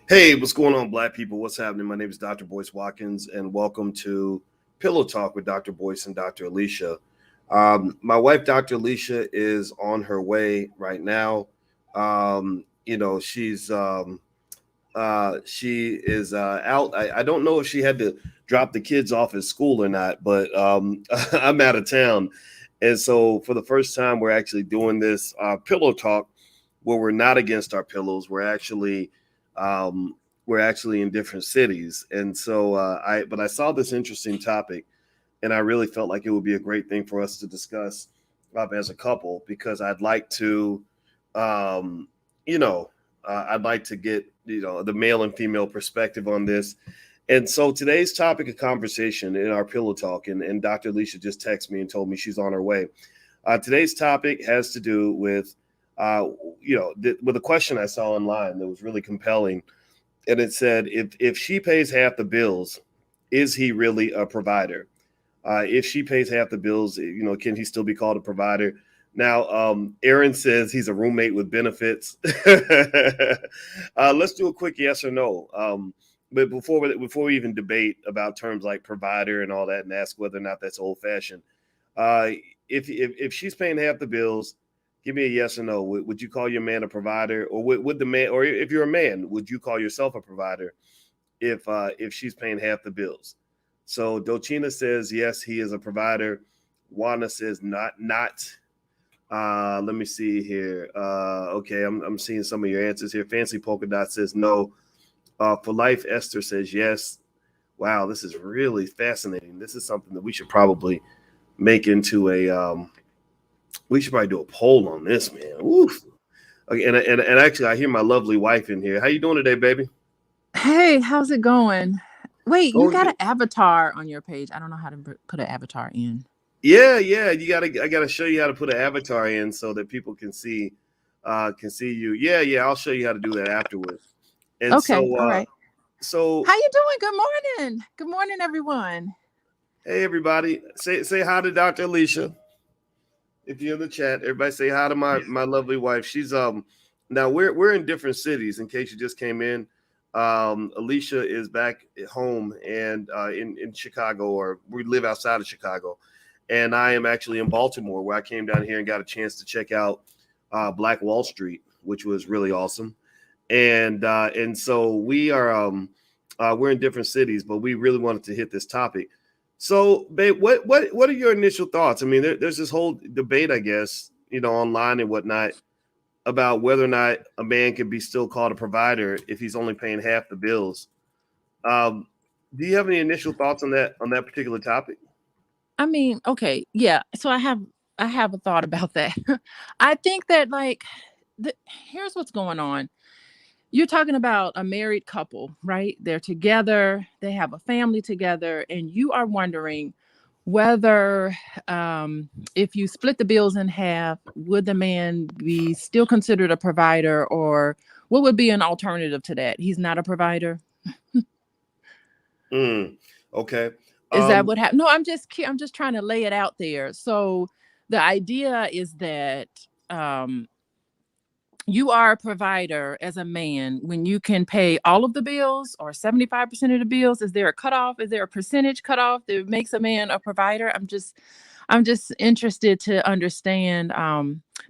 Hey, what's going on, Black people? What's happening? My name is Dr. Boyce Watkins, and welcome to Pillow Talk with Dr. Boyce and Dr. Alicia. My wife, Dr. Alicia, is on her way right now. She is out. I don't know if she had to drop the kids off at school or not, but I'm out of town, and so for the first time, we're actually doing this pillow talk where we're not against our pillows. Um, we're actually in different cities, and so I saw this interesting topic, and I really felt like it would be a great thing for us to discuss as a couple because um, you know, I'd like to get the male and female perspective on this. And so today's topic of conversation in our pillow talk, and Dr. Alicia just texted me and told me she's on her way. Today's topic has to do with with a question I saw online that was really compelling, and it said, if she pays half the bills, is he really a provider? If she pays half the bills, can he still be called a provider? Now, Aaron says he's a roommate with benefits. Let's do a quick yes or no. But before we even debate about terms like provider and all that, and ask whether or not that's old fashioned, uh, if she's paying half the bills, give me a yes or no. Would you call your man a provider, or would the man, or if you're a man, would you call yourself a provider if she's paying half the bills? So Dochina says yes, he is a provider. Wanda says not. Let me see here. Okay, I'm seeing some of your answers here. Fancy Polka Dot says no. For Life, Esther says yes. Wow, this is really fascinating. This is something that we should probably make into we should probably do a poll on this, man. Oof. Okay, and actually, I hear my lovely wife in here. How you doing today, baby? Hey, how's it going? Wait, you Going got good. an avatar on your page. I don't know how to put an avatar in. Yeah. I gotta show you how to put an avatar in so that people can see you. Yeah. I'll show you how to do that afterwards. And Okay, so, all right. so How you doing? Good morning. Good morning, everyone. hey, everybody, say hi to Dr. Alicia. If you're in the chat, everybody say hi to my lovely wife. She's now we're in different cities. In case you just came in, Alicia is back at home and in Chicago, or we live outside of Chicago, and I am actually in Baltimore, where I came down here and got a chance to check out Black Wall Street, which was really awesome. And so we're in different cities, but we really wanted to hit this topic. So, babe, what are your initial thoughts? I mean, there's this whole debate, I guess, online and whatnot, about whether or not a man can be still called a provider if he's only paying half the bills. Um, do you have any initial thoughts on that particular topic? I mean, okay, yeah. So I have a thought about that. I think that the, here's what's going on. You're talking about a married couple, right? They're together, they have a family together, and you are wondering whether, if you split the bills in half, would the man be still considered a provider, or what would be an alternative to that? He's not a provider. Mm, okay. Is that Um, what happened? No, I'm just trying to lay it out there. So the idea is that um, you are a provider as a man when you can pay all of the bills or 75% of the bills. Is there a cutoff? Is there a percentage cutoff that makes a man a provider? I'm just interested to understand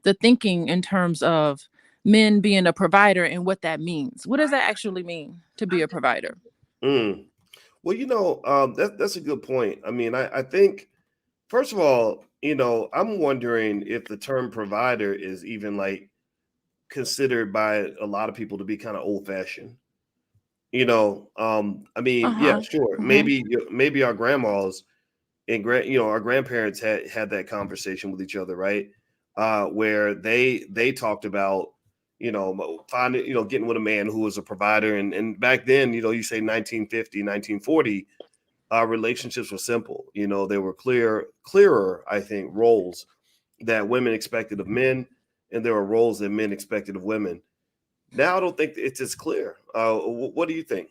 the thinking in terms of men being a provider and what that means. What does that actually mean to be a provider? mm. Well, that's a good point. I mean, I think first of all, I'm wondering if the term provider is even like considered by a lot of people to be kind of old fashioned. I mean, yeah, Uh-huh. sure. Uh-huh. Maybe our grandmas and our grandparents had that conversation with each other, right? Where they talked about, finding, getting with a man who was a provider. And back then, you say 1950, 1940, relationships were simple. There were clearer, I think, roles that women expected of men, and there were roles that men expected of women. Now I don't think it's as clear. What do you think?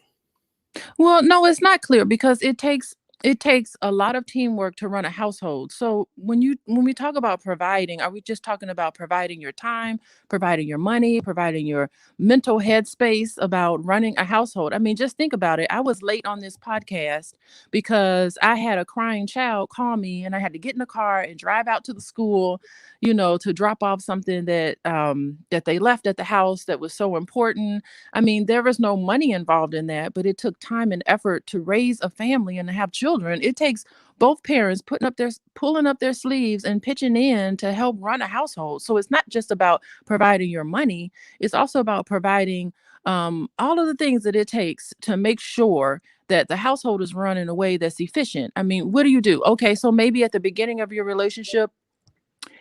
Well, no, it's not clear because it takes it takes a lot of teamwork to run a household. So when we talk about providing, are we just talking about providing your time, providing your money, providing your mental headspace about running a household? I mean, just think about it. I was late on this podcast because I had a crying child call me and I had to get in the car and drive out to the school, to drop off something that they left at the house that was so important. I mean, there was no money involved in that, but it took time and effort to raise a family and to have children. It takes both parents pulling up their sleeves and pitching in to help run a household. So it's not just about providing your money, it's also about providing all of the things that it takes to make sure that the household is run in a way that's efficient. I mean, what do you do? Okay, so maybe at the beginning of your relationship,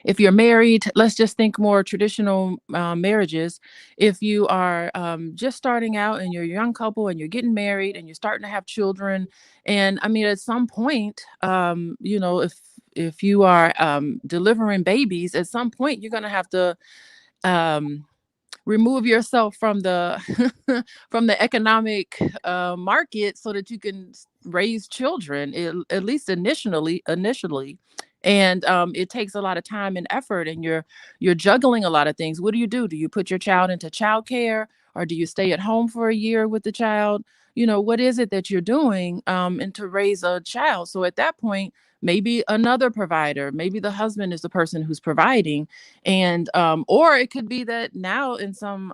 if you're married, let's just think more traditional marriages. If you are just starting out and you're a young couple and you're getting married and you're starting to have children, and I mean, at some point, if you are delivering babies, at some point you're going to have to um, remove yourself from the from the economic market so that you can raise children, at least initially. And it takes a lot of time and effort, and you're juggling a lot of things. What do? Do you put your child into childcare, or do you stay at home for a year with the child? What is it that you're doing and to raise a child? So at that point, maybe another provider, maybe the husband is the person who's providing. And or it could be that now in some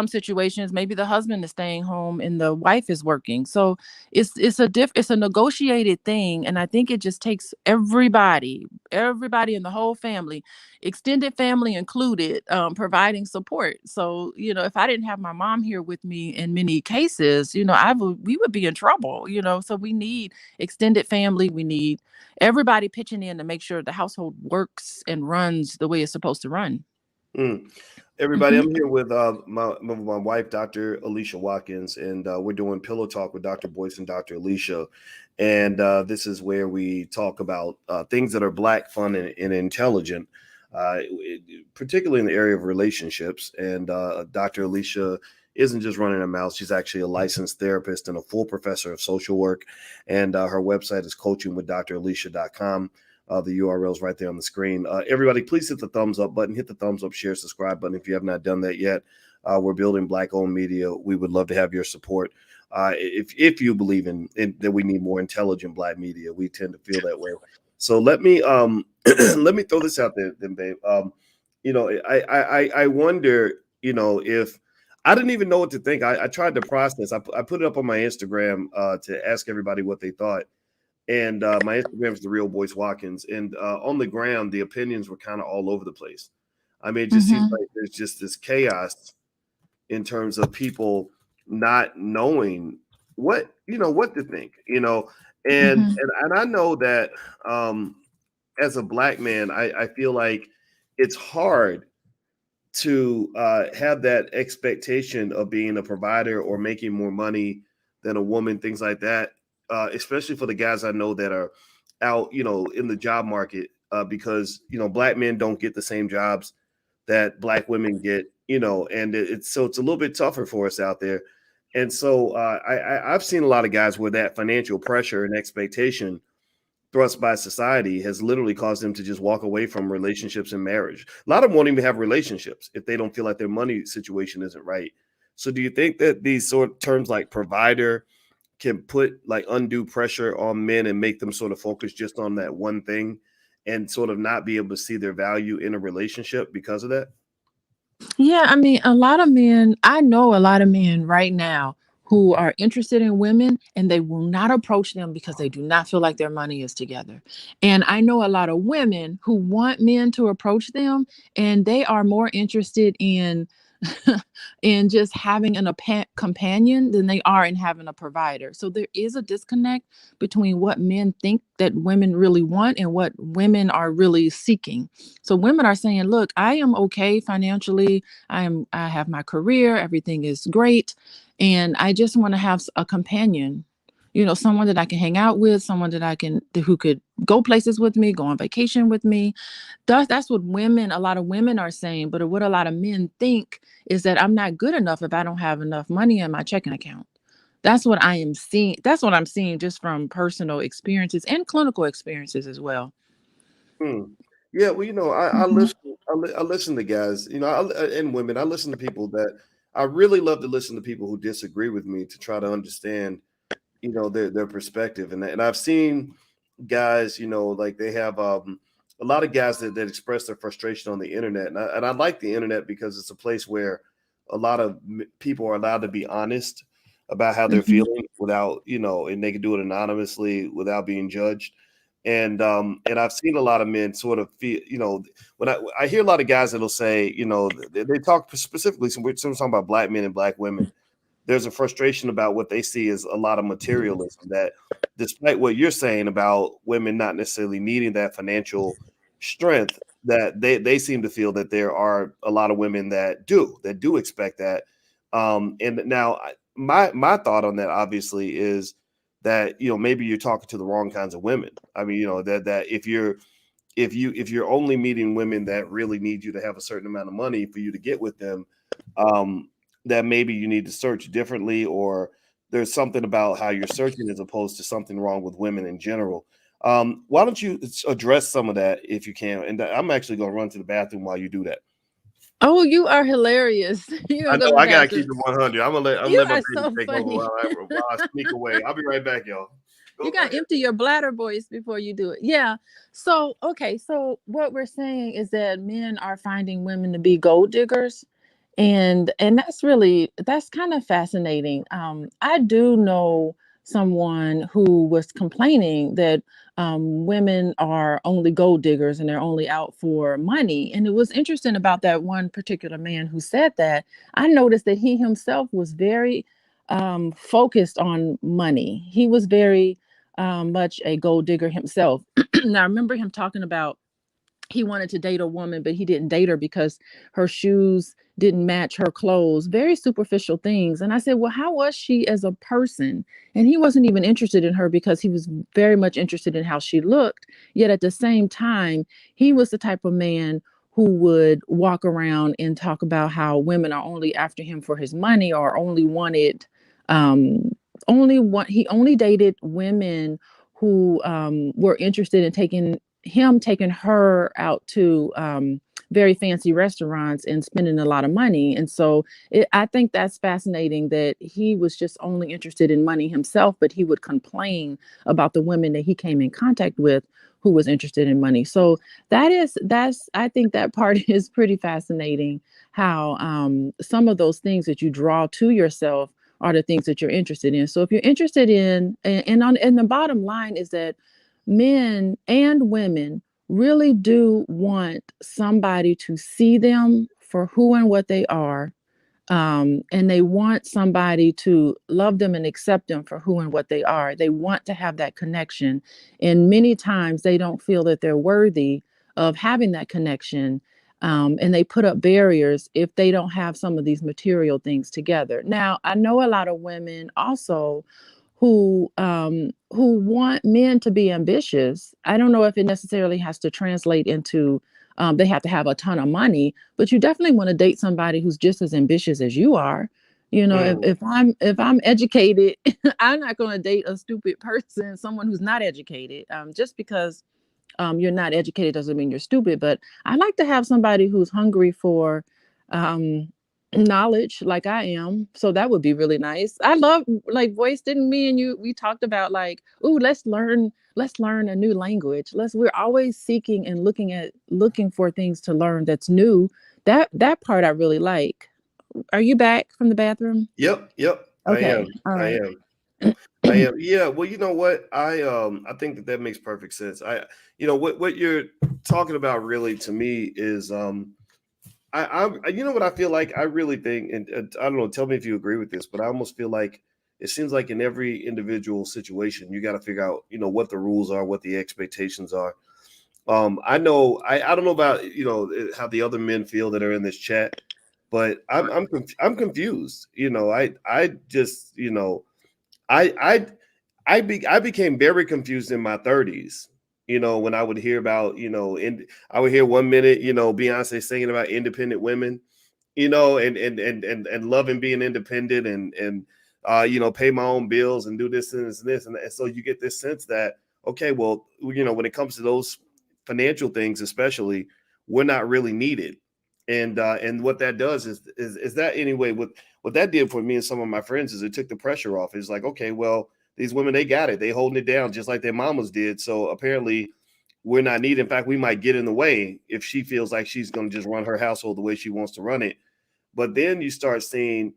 situations, maybe the husband is staying home and the wife is working. So it's a negotiated thing, and I think it just takes everybody in the whole family, extended family included, providing support. So if I didn't have my mom here with me in many cases, we would be in trouble. So we need extended family. We need everybody pitching in to make sure the household works and runs the way it's supposed to run. Mm. Everybody, Hmm. I'm here with my wife, Dr. Alicia Watkins, and we're doing Pillow Talk with Dr. Boyce and Dr. Alicia. And this is where we talk about things that are Black, fun, and intelligent, particularly in the area of relationships. And Dr. Alicia isn't just running a mouth. She's actually a licensed therapist and a full professor of social work. And her website is coachingwithdralicia.com. The URL is right there on the screen. Everybody, please hit the thumbs up button, hit the thumbs up, share, subscribe button if you have not done that yet. We're building Black-owned media. We would love to have your support. If you believe in that we need more intelligent Black media, we tend to feel that way. So let me let me throw this out there, then, babe. I wonder, if I didn't even know what to think. I tried to process. I put it up on my Instagram to ask everybody what they thought. And my Instagram is the real Boyce Watkins. And on the ground, the opinions were kind of all over the place. I mean, it just seems Hmm. like there's just this chaos in terms of people not knowing what to think. And Hmm. and I know that as a Black man, I feel like it's hard to have that expectation of being a provider or making more money than a woman, things like that. Especially for the guys I know that are out, in the job market, because Black men don't get the same jobs that Black women get, and it's a little bit tougher for us out there. And so I've seen a lot of guys where that financial pressure and expectation thrust by society has literally caused them to just walk away from relationships and marriage. A lot of them won't even have relationships if they don't feel like their money situation isn't right. So do you think that these sort of terms like provider can put like undue pressure on men and make them sort of focus just on that one thing and sort of not be able to see their value in a relationship because of that? Yeah, I mean, I know a lot of men right now who are interested in women and they will not approach them because they do not feel like their money is together. And I know a lot of women who want men to approach them and they are more interested in in just having companion than they are in having a provider. So there is a disconnect between what men think that women really want and what women are really seeking. So women are saying, "Look, I am okay financially. I have my career, everything is great, and I just want to have a companion. Someone that I can hang out with, someone who could go places with me, go on vacation with me." That's what a lot of women are saying, but what a lot of men think is that I'm not good enough if I don't have enough money in my checking account. That's what I am seeing. That's what I'm seeing just from personal experiences and clinical experiences as well. Hmm. Yeah, well, I Mhm. listen. I listen to guys, and women. I listen to people that I really love to listen to people who disagree with me to try to understand, their perspective. And I've seen guys, like they have a lot of guys that express their frustration on the internet, and I like the internet because it's a place where a lot of people are allowed to be honest about how they're Mhm. feeling without, and they can do it anonymously without being judged. And I've seen a lot of men sort of feel, when I hear a lot of guys that'll say, they talk specifically, so we're talking about black men and black women. There's a frustration about what they see as a lot of materialism, that despite what you're saying about women not necessarily needing that financial strength, that they seem to feel that there are a lot of women that do expect that. And now my thought on that obviously is that, maybe you're talking to the wrong kinds of women. I mean, that if you're only meeting women that really need you to have a certain amount of money for you to get with them, um, that maybe you need to search differently, or there's something about how you're searching as opposed to something wrong with women in general. Why don't you address some of that if you can? And I'm actually going to run to the bathroom while you do that. Oh, you are hilarious. You're I gonna go know to the I gotta keep bathroom. it 100. I'm gonna You let my are baby so take over funny. while I sneak away. I'll be right back, y'all. Go, You go gotta ahead. empty your bladder, Boyce, before you do it. Yeah. So, okay. So, what we're saying is that men are finding women to be gold diggers, and that's kind of fascinating. I do know someone who was complaining that women are only gold diggers and they're only out for money. And it was interesting about that one particular man who said that. I noticed that he himself was very focused on money. He was very much a gold digger himself. Now, I remember him talking about he wanted to date a woman, but he didn't date her because her shoes didn't match her clothes. Very superficial things. And I said, well, how was she as a person? And he wasn't even interested in her because he was very much interested in how she looked. Yet at the same time, he was the type of man who would walk around and talk about how women are only after him for his money, or only wanted he only dated women who were interested in taking her out to very fancy restaurants and spending a lot of money. And so I think that's fascinating that he was just only interested in money himself, but he would complain about the women that he came in contact with who was interested in money. So that's I think that part is pretty fascinating, how some of those things that you draw to yourself are the things that you're interested in. So if you're interested in, and the bottom line is that men and women really do want somebody to see them for who and what they are, and they want somebody to love them and accept them for who and what they are. They want to have that connection, and many times they don't feel that they're worthy of having that connection, and they put up barriers if they don't have some of these material things together. Now, I know a lot of women also who want men to be ambitious. I don't know if it necessarily has to translate into they have to have a ton of money, but you definitely want to date somebody who's just as ambitious as you are. You know, Mm. if I'm educated, I'm not going to date a stupid person, someone who's not educated. Just because you're not educated doesn't mean you're stupid. But I like to have somebody who's hungry for um, knowledge, like I am. So that would be really nice. I love, like, Voice. Didn't me and you, we talked about like, ooh, let's learn a new language. We're always seeking and looking for things to learn that's new. That part I really like. Are you back from the bathroom? Yep, yep. I am. Okay. All I right. am. I am. Yeah. Well, you know what? I think that makes perfect sense. What you're talking about really to me is you know what I feel like. I really think, and I don't know. Tell me if you agree with this, but I almost feel like it seems like in every individual situation, you got to figure out, what the rules are, what the expectations are. I know. I don't know about how the other men feel that are in this chat, but I'm confused. I just I I I became very confused in my 30s. When I would hear about, I would hear one minute, Beyonce singing about independent women, and loving being independent, and pay my own bills and do this and this and this. And so you get this sense that, okay, well, when it comes to those financial things, especially, we're not really needed. And what that does is that anyway, what that did for me and some of my friends is it took the pressure off. It's like, okay, well, these women, they got it. They holding it down just like their mamas did. So apparently we're not needed. In fact, we might get in the way if she feels like she's going to just run her household the way she wants to run it. But then you start seeing,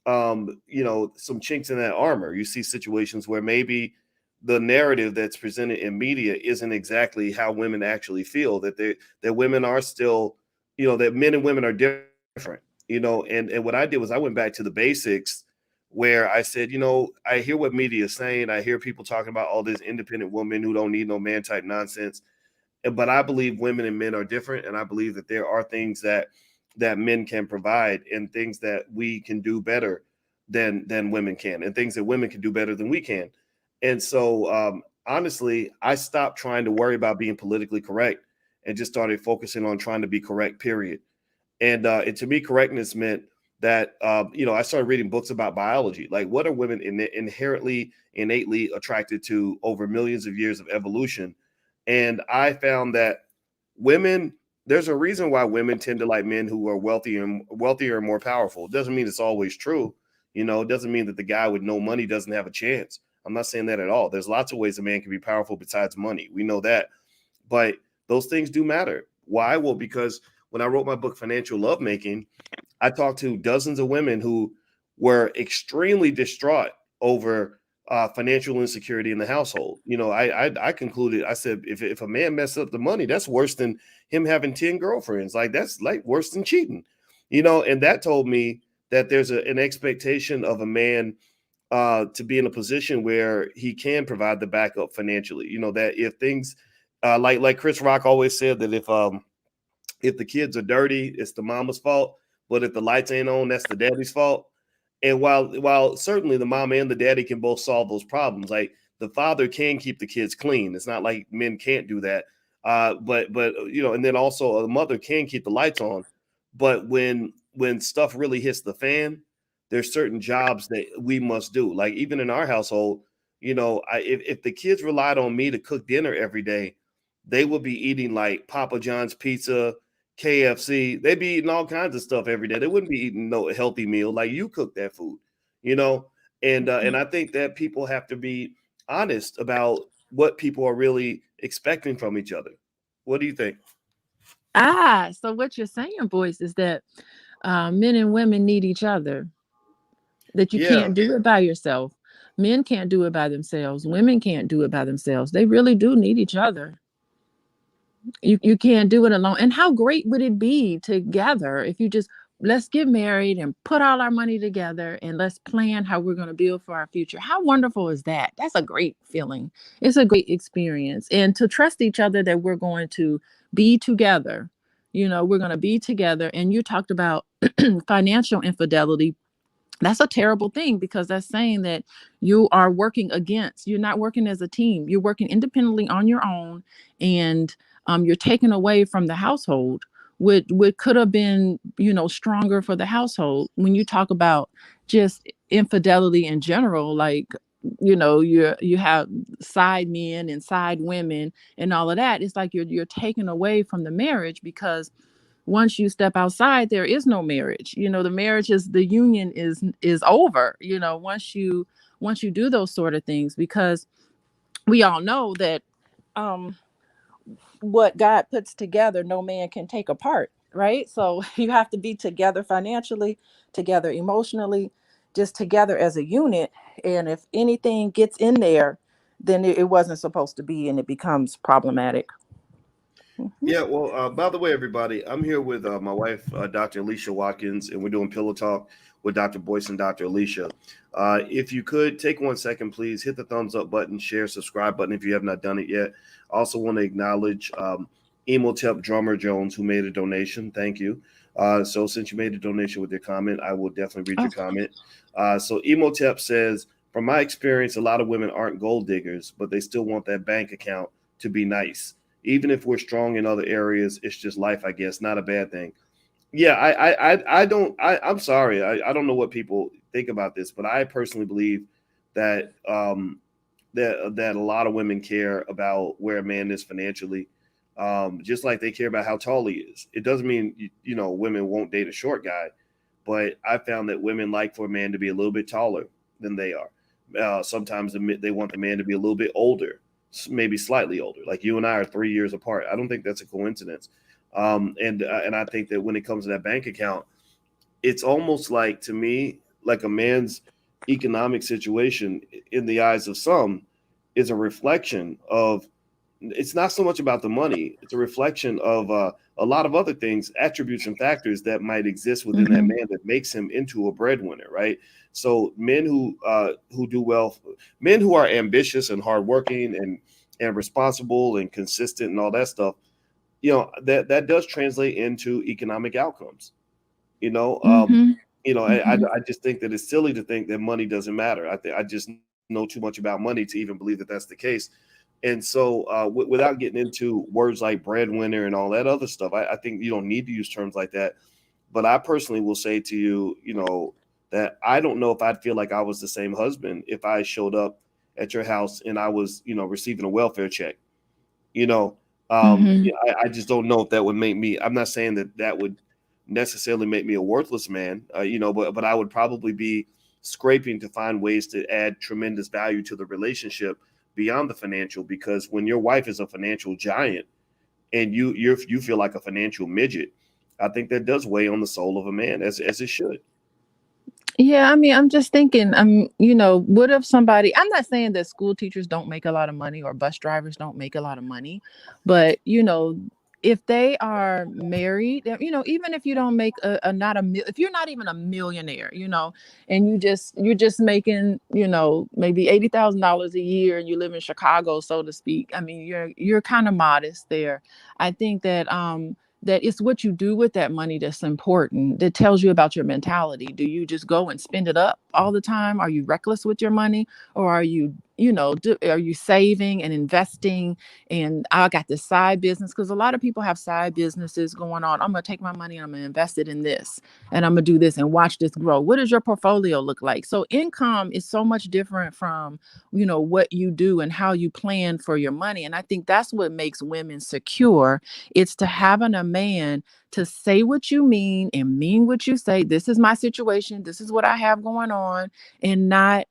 some chinks in that armor. You see situations where maybe the narrative that's presented in media isn't exactly how women actually feel, that women are still, that men and women are different, and what I did was I went back to the basics where I said, I hear what media is saying. I hear people talking about all this independent woman who don't need no man type nonsense. But I believe women and men are different. And I believe that there are things that men can provide and things that we can do better than women can, and things that women can do better than we can. And so, honestly, I stopped trying to worry about being politically correct and just started focusing on trying to be correct, period. And to me, correctness meant that, I started reading books about biology. Like, what are women innately attracted to over millions of years of evolution? And I found that women, there's a reason why women tend to like men who are wealthier and more powerful. It doesn't mean it's always true. It doesn't mean that the guy with no money doesn't have a chance. I'm not saying that at all. There's lots of ways a man can be powerful besides money. We know that. But those things do matter. Why? Well, because when I wrote my book, Financial Lovemaking, I talked to dozens of women who were extremely distraught over financial insecurity in the household. I concluded, I said, if a man messes up the money, that's worse than him having 10 girlfriends. Like, that's like worse than cheating, and that told me that there's an expectation of a man to be in a position where he can provide the backup financially. That if things like Chris Rock always said, that if the kids are dirty, it's the mama's fault. But if the lights ain't on, that's the daddy's fault. And while certainly the mama and the daddy can both solve those problems, like the father can keep the kids clean. It's not like men can't do that. But and then also a mother can keep the lights on. But when stuff really hits the fan, there's certain jobs that we must do. Like, even in our household, if the kids relied on me to cook dinner every day, they would be eating like Papa John's pizza, KFC. They'd be eating all kinds of stuff every day. They wouldn't be eating no healthy meal. Like, you cook that food, and I think that people have to be honest about what people are really expecting from each other. What do you think? So what you're saying, Boyce, is that men and women need each other, that you Yeah. can't do it by yourself. Men can't do it by themselves. Women can't do it by themselves. They really do need each other. You can't do it alone. And how great would it be together if you just, let's get married and put all our money together and let's plan how we're going to build for our future. How wonderful is that? That's a great feeling. It's a great experience. And to trust each other that we're going to be together. We're going to be together. And you talked about financial infidelity. That's a terrible thing, because that's saying that you're not working as a team. You're working independently on your own, and you're taken away from the household. What could have been, stronger for the household. When you talk about just infidelity in general, like, you have side men and side women and all of that. It's like you're taken away from the marriage, because once you step outside, there is no marriage. The marriage the union is over, once you do those sort of things, because we all know that um what God puts together, no man can take apart, right? So you have to be together financially, together emotionally, just together as a unit. And if anything gets in there, then it wasn't supposed to be, and it becomes problematic. Mhm. Yeah, well, by the way, everybody, I'm here with my wife, Dr. Alicia Watkins, and we're doing Pillow Talk with Dr. Boyce and Dr. Alicia. If you could take 1 second, please hit the thumbs up button, share, subscribe button if you have not done it yet. I also want to acknowledge Emotep Drummer Jones, who made a donation. Thank you. So since you made a donation with your comment, I will definitely read your comment. So Emotep says, from my experience, a lot of women aren't gold diggers, but they still want that bank account to be nice. Even if we're strong in other areas, it's just life, I guess. Not a bad thing. Yeah, I'm sorry. I don't know what people think about this, but I personally believe that that a lot of women care about where a man is financially, just like they care about how tall he is. It doesn't mean women won't date a short guy, but I found that women like for a man to be a little bit taller than they are. Sometimes they want the man to be a little bit older, maybe slightly older. Like you and I are 3 years apart. I don't think that's a coincidence. And I think that when it comes to that bank account, it's almost like, to me, like a man's economic situation in the eyes of some is a reflection of, it's not so much about the money, it's a reflection of a lot of other things, attributes and factors that might exist within that Mm-hmm. man that makes him into a breadwinner, right? So men who do well, men who are ambitious and hardworking and responsible and consistent and all that stuff, that does translate into economic outcomes. You know, Mm-hmm. Mm-hmm. I just think that it's silly to think that money doesn't matter. I just know too much about money to even believe that that's the case. And so, without getting into words like breadwinner and all that other stuff, I think you don't need to use terms like that. But I personally will say to you, that I don't know if I'd feel like I was the same husband if I showed up at your house and I was, receiving a welfare check. You know, Mm-hmm. I just don't know if that would make me. I'm not saying that that would necessarily make me a worthless man, but I would probably be scraping to find ways to add tremendous value to the relationship beyond the financial. Because when your wife is a financial giant and you feel like a financial midget, I think that does weigh on the soul of a man, as it should. Yeah, I mean, I'm just thinking, what if somebody, I'm not saying that school teachers don't make a lot of money or bus drivers don't make a lot of money, but, if they are married, even if you don't make if you're not even a millionaire, and you're just making, maybe $80,000 a year and you live in Chicago, so to speak. I mean, you're kind of modest there. I think that it's what you do with that money that's important, that tells you about your mentality. Do you just go and spend it up all the time? Are you reckless with your money? Or are you, are you saving and investing? And I got this side business, because a lot of people have side businesses going on. I'm going to take my money and I'm going to invest it in this, and I'm going to do this and watch this grow. What does your portfolio look like? So income is so much different from, what you do and how you plan for your money. And I think that's what makes women secure. It's to having a man to say what you mean and mean what you say. This is my situation. This is what I have going on, and not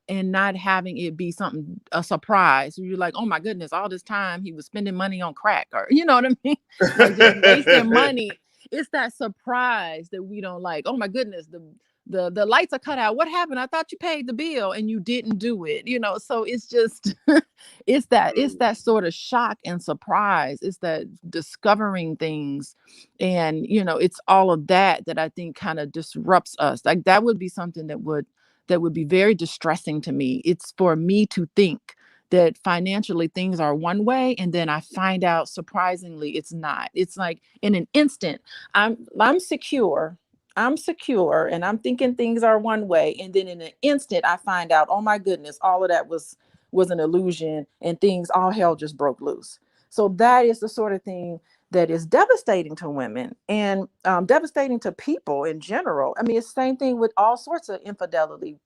having it be something, a surprise. You're like, oh my goodness, all this time he was spending money on crack, or you know what I mean? Like just wasting money. It's that surprise that we don't like. Oh my goodness, the lights are cut out. What happened? I thought you paid the bill and you didn't do it. So it's just it's that sort of shock and surprise. It's that discovering things, and it's all of that I think kind of disrupts us. Like that would be something that would be very distressing to me. It's for me to think that financially things are one way, and then I find out surprisingly it's not. It's like in an instant, I'm secure. I'm secure and I'm thinking things are one way, and then in an instant I find out, oh my goodness, all of that was an illusion, and things, all hell just broke loose. So that is the sort of thing that is devastating to women, and devastating to people in general. I mean, it's the same thing with all sorts of infidelity,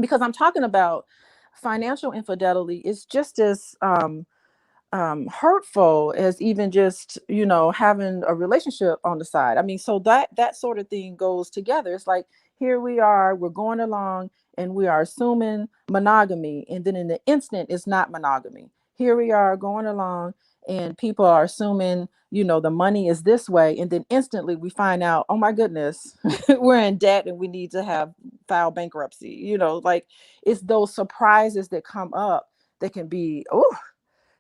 because I'm talking about financial infidelity is just as hurtful as even just having a relationship on the side. I mean, so that sort of thing goes together. It's like, here we are, we're going along and we are assuming monogamy, and then in the instant it's not monogamy. Here we are going along and people are assuming the money is this way, and then instantly we find out, oh my goodness, we're in debt and we need to have file bankruptcy. Like, it's those surprises that come up that can be, oh,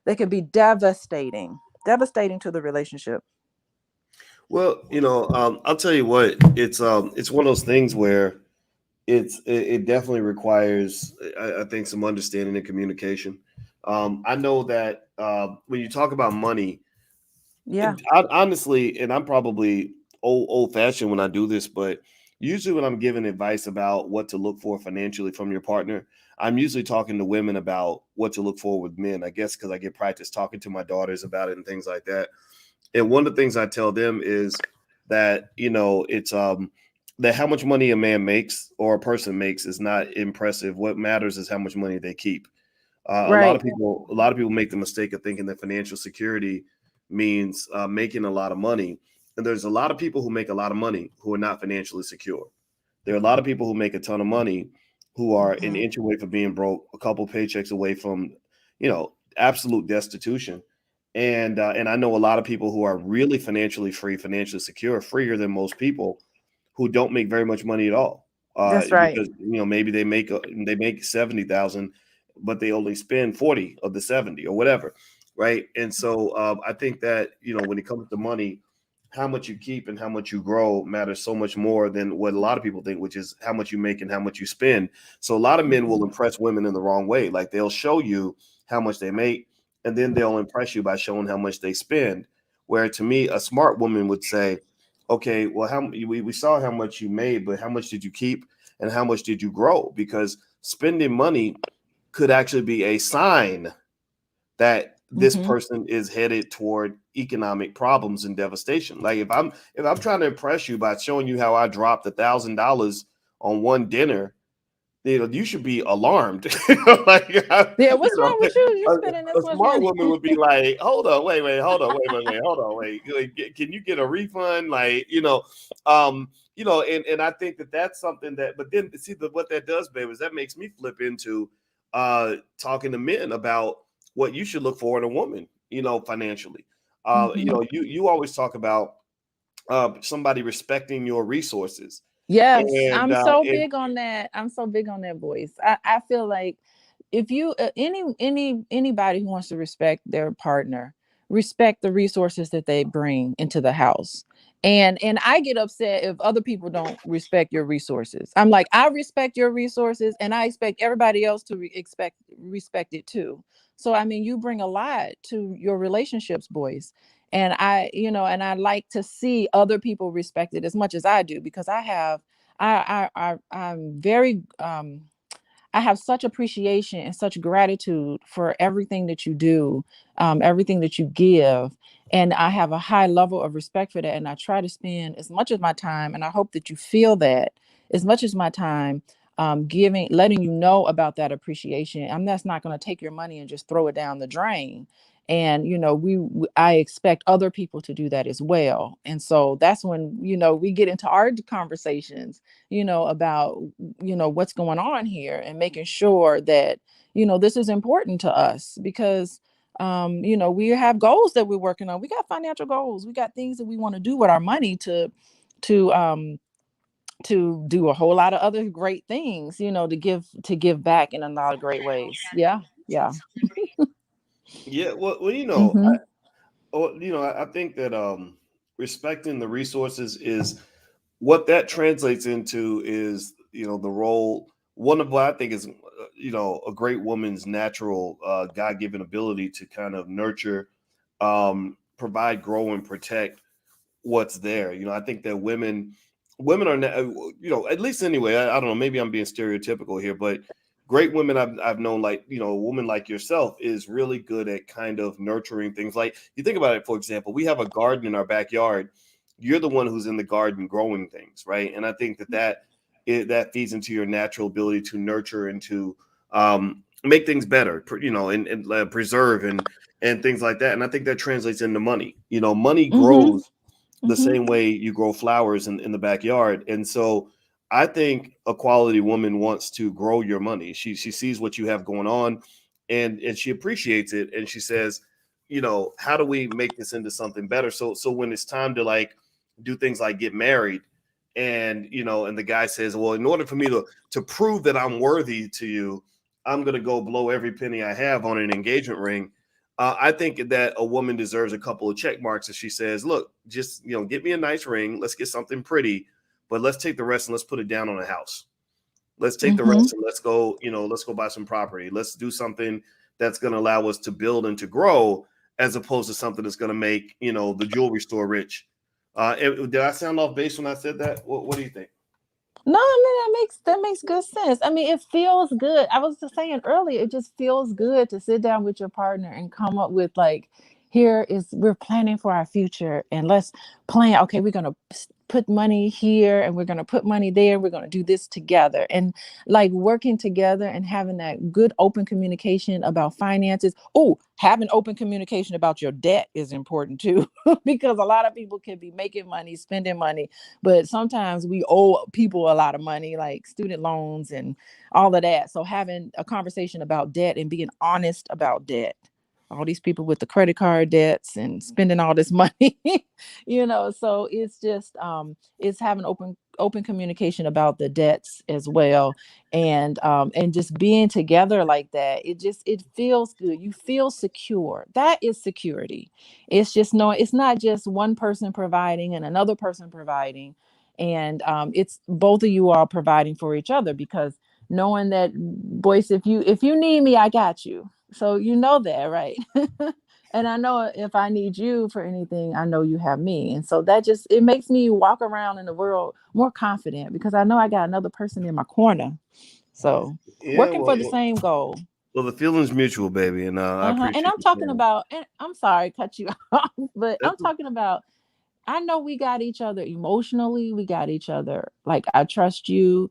they can be devastating to the relationship. Well, I'll tell you what, it's one of those things where it definitely requires, I think, some understanding and communication. I know that when you talk about money, Yeah. honestly, and I'm probably old fashioned when I do this, but usually when I'm giving advice about what to look for financially from your partner, I'm usually talking to women about what to look for with men. I guess because I get practice talking to my daughters about it and things like that. And one of the things I tell them is, that, it's that how much money a man makes or a person makes is not impressive. What matters is how much money they keep. Right. A lot of people make the mistake of thinking that financial security means making a lot of money. And there's a lot of people who make a lot of money who are not financially secure. There are a lot of people who make a ton of money who are an inch away from being broke, a couple paychecks away from, absolute destitution. And I know a lot of people who are really financially free, financially secure, freer than most people, who don't make very much money at all. That's right. Because maybe they make 70,000, but they only spend 40 of the 70 or whatever, right? And so I think that when it comes to money, how much you keep and how much you grow matters so much more than what a lot of people think, which is how much you make and how much you spend. So a lot of men will impress women in the wrong way. Like they'll show you how much they make, and then they'll impress you by showing how much they spend. Where to me, a smart woman would say, okay, well, we saw how much you made, but how much did you keep and how much did you grow? Because spending money could actually be a sign that this person is headed toward economic problems and devastation. Like if I'm trying to impress you by showing you how I dropped $1,000 on one dinner, you should be alarmed. Like, Yeah, what's wrong with you? You're spending a this much smart money. woman would be like, hold on, wait, hold on, wait, hold on, wait. Can you get a refund? Like, and I think that that's something that, but then see what that does, babe, is that makes me flip into talking to men about what you should look for in a woman, financially. You always talk about somebody respecting your resources. Yes, And I'm so big on that. I'm so big on that, Boyce. I feel like if you anybody who wants to respect their partner, respect the resources that they bring into the house. And I get upset if other people don't respect your resources. I'm like, I respect your resources and I expect everybody else to respect it too. So I mean, you bring a lot to your relationships, Boyce. And I like to see other people respect it as much as I do, because I'm very I have such appreciation and such gratitude for everything that you do, everything that you give. And I have a high level of respect for that. And I try to spend as much of my time, and I hope that you feel that, as much as my time, letting you know about that appreciation. I'm that's not going to take your money and just throw it down the drain. And I expect other people to do that as well. And so that's when we get into our conversations, about what's going on here, and making sure that this is important to us, because we have goals that we're working on. We got financial goals, we got things that we want to do with our money to do a whole lot of other great things, to give back in a lot of great ways. Yeah. Yeah. yeah, well, Mm-hmm. I think that respecting the resources is what that translates into is the role, one of what I think is a great woman's natural God-given ability to kind of nurture, provide, grow, and protect what's there. I think that women are at least anyway, I don't know, maybe I'm being stereotypical here, but great women I've known, like a woman like yourself is really good at kind of nurturing things. Like you think about it, for example, we have a garden in our backyard. You're the one who's in the garden growing things, right? And I think that feeds into your natural ability to nurture and to make things better, and preserve and things like that. And I think that translates into money. Money Mm-hmm. grows the same way you grow flowers in the backyard. And so I think a quality woman wants to grow your money. She sees what you have going on, and she appreciates it, and she says, how do we make this into something better? So when it's time to like do things like get married, and the guy says, well, in order for me to prove that I'm worthy to you, I'm gonna go blow every penny I have on an engagement ring. I think that a woman deserves a couple of check marks if she says, look, just, get me a nice ring. Let's get something pretty, but let's take the rest and let's put it down on a house. Let's take the Mm-hmm. rest and let's go buy some property. Let's do something that's going to allow us to build and to grow, as opposed to something that's going to make, the jewelry store rich. Did I sound off base when I said that? What do you think? No, I mean that makes good sense. I mean, it feels good. I was just saying earlier, it just feels good to sit down with your partner and come up with, like, we're planning for our future, and let's plan. Okay, we're going to put money here and we're going to put money there. We're going to do this together, and like working together and having that good open communication about finances. Oh, having open communication about your debt is important too, because a lot of people can be making money, spending money, but sometimes we owe people a lot of money, like student loans and all of that. So having a conversation about debt and being honest about debt, all these people with the credit card debts and spending all this money, so it's just it's having open communication about the debts as well, and just being together like that, it feels good. You feel secure. That is security. It's just knowing it's not just one person providing and another person providing, and it's both of you are providing for each other, because knowing that, Boyce, if you need me, I got you. So you know that, right? And I know if I need you for anything, I know you have me. And so that just, it makes me walk around in the world more confident, because I know I got another person in my corner. So Yeah, working for the same goal. well, the feeling's mutual, baby, and I And appreciate I'm you talking saying about, and I'm sorry, cut you off, but I'm that. talking about, I know we got each other emotionally. We got each other. Like, I trust you.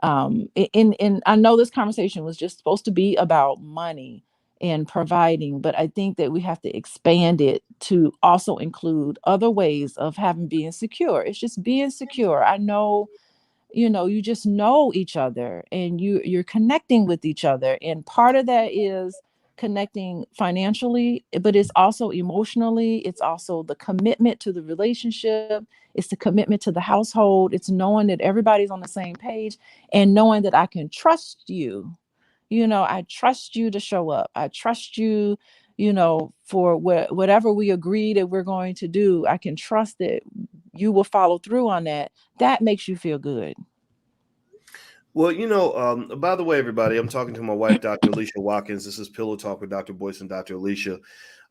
In I know this conversation was just supposed to be about money and providing, but I think that we have to expand it to also include other ways of having being secure. It's just being secure. I know, you just know each other, and you're connecting with each other, and part of that is connecting financially, but it's also emotionally. It's also the commitment to the relationship. It's the commitment to the household. It's knowing that everybody's on the same page, and knowing that I can trust you. I trust you to show up. I trust you, for whatever we agree that we're going to do. I can trust that you will follow through on that. That makes you feel good. Well, by the way, everybody, I'm talking to my wife, Dr. Alicia Watkins. This is Pillow Talk with Dr. Boyce and Dr. Alicia.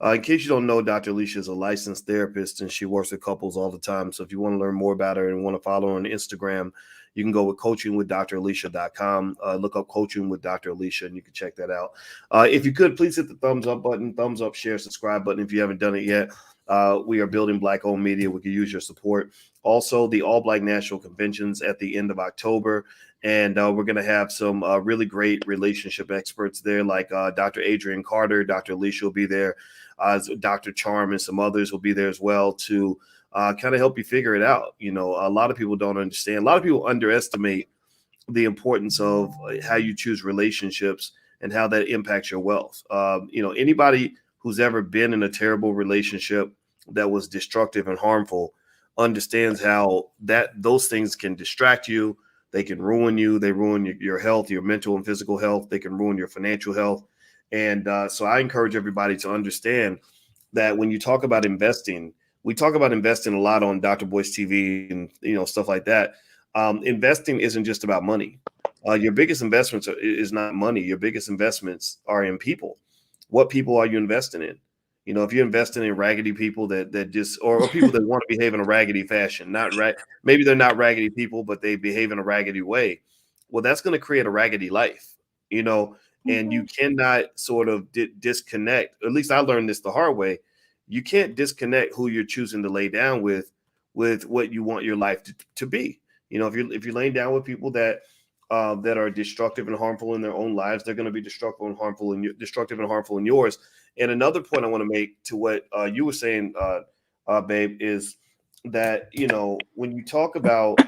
In case you don't know, Dr. Alicia is a licensed therapist, and she works with couples all the time. So if you want to learn more about her and want to follow her on Instagram, you can go with coachingwithdralicia.com. Look up Coaching with Dr. Alicia, and you can check that out. If you could, please hit the thumbs up button, thumbs up, share, subscribe button if you haven't done it yet. We are building Black-owned media. We could use your support. Also, the All Black National Convention's at the end of October. And we're going to have some really great relationship experts there, like Dr. Adrian Carter. Dr. Alicia will be there. Dr. Charm and some others will be there as well to kind of help you figure it out. A lot of people don't understand. A lot of people underestimate the importance of how you choose relationships and how that impacts your wealth. Anybody who's ever been in a terrible relationship that was destructive and harmful understands how those things can distract you. They can ruin you. They ruin your health, your mental and physical health. They can ruin your financial health. And so I encourage everybody to understand that when you talk about investing, we talk about investing a lot on Dr. Boyce TV and stuff like that. Investing isn't just about money. Your biggest investments is not money. Your biggest investments are in people. What people are you investing in? If you're investing in raggedy people that just or people that want to behave in a raggedy fashion, not right, maybe they're not raggedy people, but they behave in a raggedy way. Well, that's going to create a raggedy life, and you cannot sort of disconnect. At least I learned this the hard way. You can't disconnect who you're choosing to lay down with what you want your life to be. If you're laying down with people that are destructive and harmful in their own lives, they're going to be destructive and harmful in yours. And another point I want to make to what you were saying, babe, is that when you talk about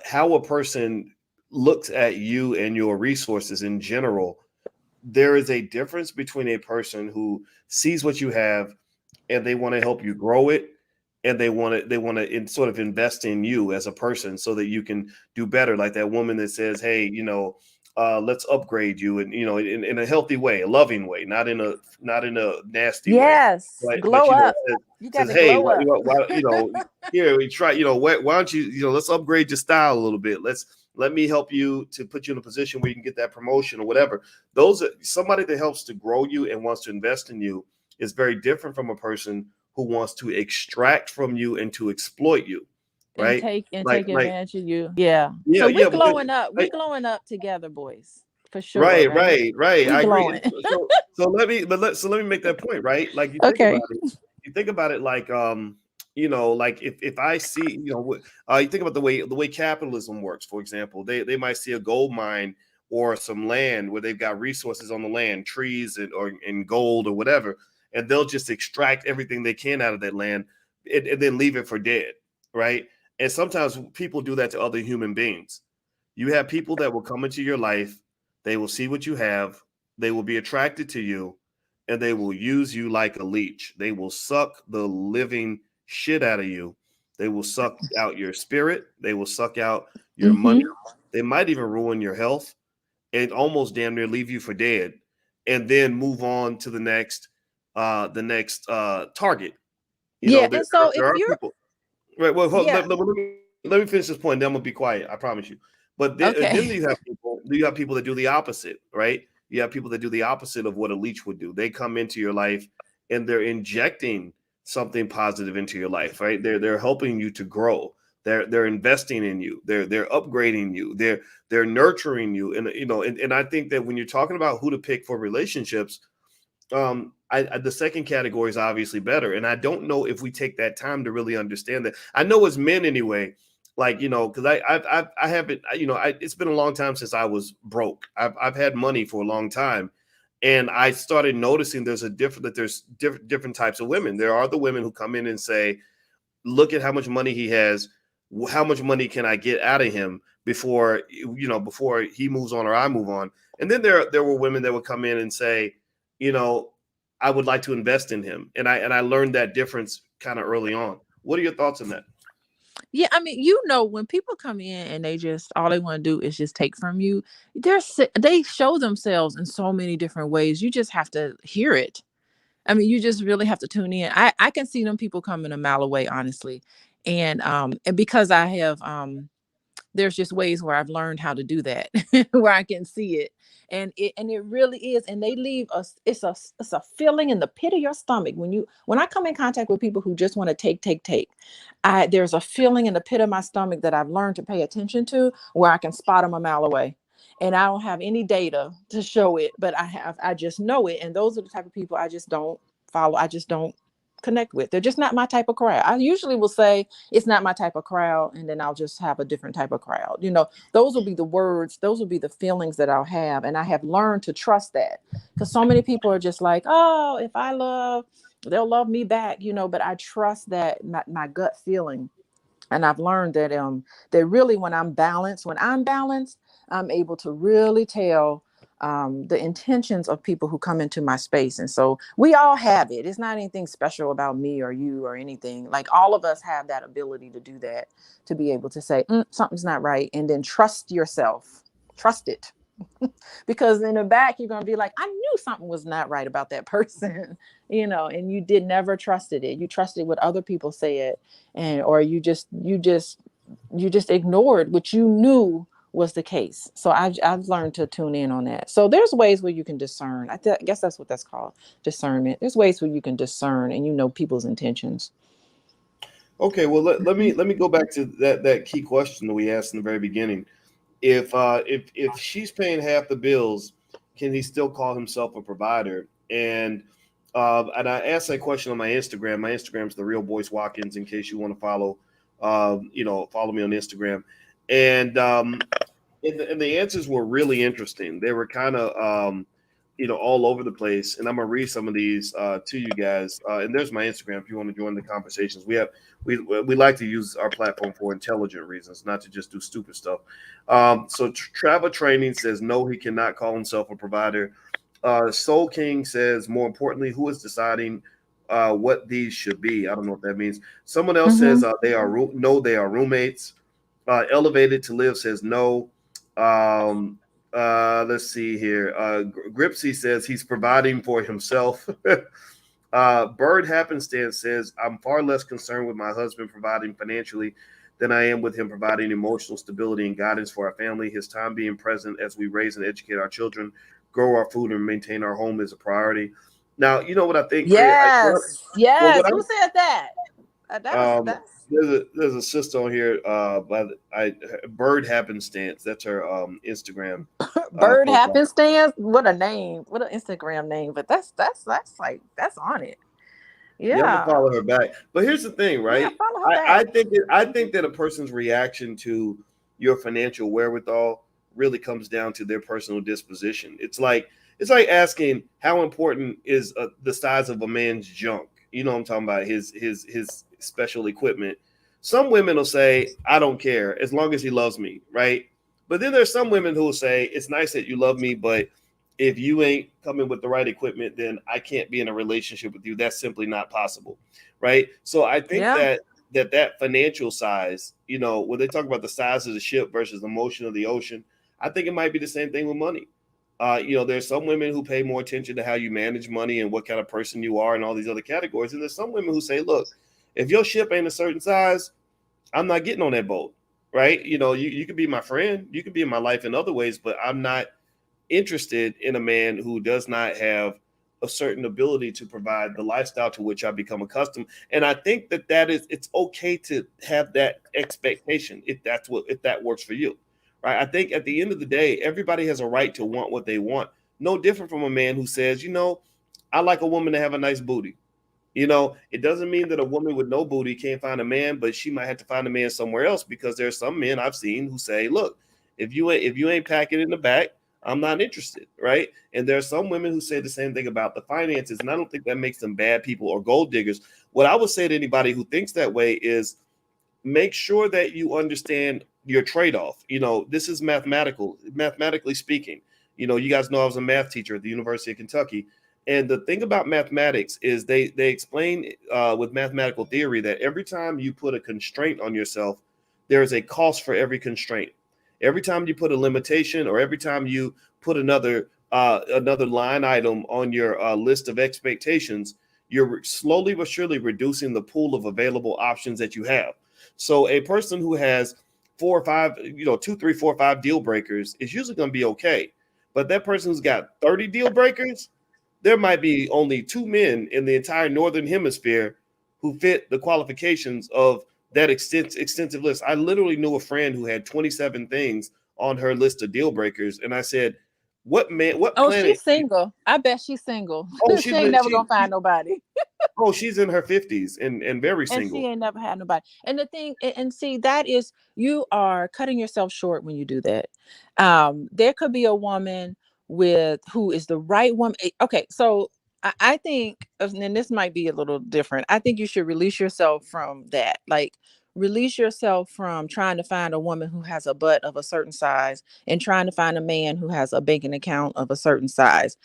how a person looks at you and your resources in general, there is a difference between a person who sees what you have and they want to help you grow it, and they want to sort of invest in you as a person so that you can do better. Like that woman that says, hey, let's upgrade you, and in a healthy way, a loving way, not in a nasty way, Yes, but glow up. You got says, to hey, glow up. here we try, why don't you, let's upgrade your style a little bit. Let me help you to put you in a position where you can get that promotion or whatever. Those are somebody that helps to grow you and wants to invest in you is very different from a person who wants to extract from you and to exploit you, and right? take Like, advantage of you. Yeah. yeah, So we yeah, because glowing up. We like, glowing up together, boys. for sure, right? Right. We I agree. glowing. And so let me make that point, right? Like Okay. you think about it like like if I see, you think about the way capitalism works, for example, they might see a gold mine or some land where they've got resources on the land, trees and gold or whatever, and they'll just extract everything they can out of that land and then leave it for dead, right? And sometimes people do that to other human beings. You have people that will come into your life, they will see what you have, they will be attracted to you, and they will use you like a leech. They will suck the living shit out of you. They will suck out your spirit. They will suck out your money. Mm-hmm. They might even ruin your health and almost damn near leave you for dead, and then move on to the next target. Yeah, There, and so if there are you're, people. Right. Well, yeah, let me finish this point. Then I'm gonna be quiet. I promise you. But then okay. you have people. You have people that do the opposite, right? You have people that do the opposite of what a leech would do. They come into your life and they're injecting something positive into your life, right? They're helping you to grow. They're investing in you. They're upgrading you. They're nurturing you. And and I think that when you're talking about who to pick for relationships, the second category is obviously better, and I don't know if we take that time to really understand that. I know as men anyway, like because I haven't, it's been a long time since I was broke. I've had money for a long time, and I started noticing there's different types of women. There are the women who come in and say, look at how much money he has, how much money can I get out of him before he moves on or I move on. And then there were women that would come in and say, you know, I would like to invest in him. And I learned that difference kind of early on. What are your thoughts on that? Yeah, I mean, when people come in and they just all they want to do is just take from you, they show themselves in so many different ways. You just have to hear it. I mean, you just really have to tune in. I can see them people coming a mile away, honestly, and because I have there's just ways where I've learned how to do that, where I can see it. And it really is. And they leave us, it's a feeling in the pit of your stomach. When I come in contact with people who just want to take, there's a feeling in the pit of my stomach that I've learned to pay attention to where I can spot them a mile away. And I don't have any data to show it, but I just know it. And those are the type of people I just don't follow. I just don't connect with. They're just not my type of crowd. I usually will say it's not my type of crowd, and then I'll just have a different type of crowd. Those will be the words, those will be the feelings that I'll have. And I have learned to trust that, because so many people are just like, oh, if I love, they'll love me back, but I trust that my gut feeling. And I've learned that really when I'm balanced, I'm able to really tell the intentions of people who come into my space. And so we all have it. It's not anything special about me or you or anything. Like, all of us have that ability to do that, to be able to say, something's not right. And then trust yourself, trust it. Because in the back, you're going to be like, I knew something was not right about that person, and you did never trusted it. You trusted what other people said, or you just ignored what you knew was the case. So I've learned to tune in on that. So there's ways where you can discern. I guess that's what that's called, discernment. There's ways where you can discern and people's intentions. Okay, well let me go back to that key question that we asked in the very beginning. If she's paying half the bills, can he still call himself a provider? And I asked that question on my Instagram. My Instagram's the real Boyce Watkins. In case you want to follow, follow me on Instagram. And the answers were really interesting. They were kind of all over the place. And I'm gonna read some of these to you guys. And there's my Instagram if you want to join the conversations. We like to use our platform for intelligent reasons, not to just do stupid stuff. So Travel Training says no, he cannot call himself a provider. Soul King says, more importantly, who is deciding what these should be? I don't know what that means. Someone else says they are roommates. Elevated to Live says no. Let's see here. Gripsy says he's providing for himself. Bird Happenstance says, I'm far less concerned with my husband providing financially than I am with him providing emotional stability and guidance for our family. His time being present as we raise and educate our children, grow our food, and maintain our home is a priority. Now, you know what I think? Yes. Well, Yes. Who said that? That's There's a sister on here Bird Happenstance. That's her Instagram Bird profile. Happenstance. What a name! What an Instagram name! But that's like that's on it. Yeah, I'm gonna Yeah, follow her back. But here's the thing, yeah. right? Follow her back. I think that a person's reaction to your financial wherewithal really comes down to their personal disposition. It's like asking how important is the size of a man's junk. You know what I'm talking about? His special equipment. Some women will say, "I don't care as long as he loves me," right? But then there's some women who will say, "It's nice that you love me, but if you ain't coming with the right equipment, then I can't be in a relationship with you. That's simply not possible." Right. So I think Yeah, that financial size, you know, when they talk about the size of the ship versus the motion of the ocean, I think it might be the same thing with money. You know, there's some women who pay more attention to how you manage money and what kind of person you are and all these other categories. And there's some women who say, look, if your ship ain't a certain size, I'm not getting on that boat. Right. You know, you could be my friend, you could be in my life in other ways, but I'm not interested in a man who does not have a certain ability to provide the lifestyle to which I become accustomed. And I think it's okay to have that expectation if that works for you, right? I think at the end of the day, everybody has a right to want what they want. No different from a man who says, you know, I like a woman to have a nice booty. You know, it doesn't mean that a woman with no booty can't find a man, but she might have to find a man somewhere else because there's some men I've seen who say, "Look, if you ain't packing in the back, I'm not interested." Right? And there are some women who say the same thing about the finances, and I don't think that makes them bad people or gold diggers. What I would say to anybody who thinks that way is make sure that you understand your trade-off. You know, this is mathematically speaking. You know, you guys know I was a math teacher at the University of Kentucky. And the thing about mathematics is they explain with mathematical theory that every time you put a constraint on yourself, there is a cost for every constraint. Every time you put a limitation, or every time you put another line item on your list of expectations, you're slowly but surely reducing the pool of available options that you have. So a person who has 4 or 5, you know, 2, 3, 4, 5 deal breakers is usually going to be okay. But that person who's got 30 deal breakers, there might be only 2 men in the entire northern hemisphere who fit the qualifications of that extensive list. I literally knew a friend who had 27 things on her list of deal breakers, and I said, "What man? What Oh, planet?" she's single. I bet she's single. Oh, She ain't never gonna find nobody. she's in her 50s and very And she single. ain't never had nobody. And the thing, and see, that is, you are cutting yourself short when you do that. There could be a woman with who is the right woman. Okay, so I think, and this might be a little different. I think you should release yourself from that. Like, release yourself from trying to find a woman who has a butt of a certain size and trying to find a man who has a banking account of a certain size.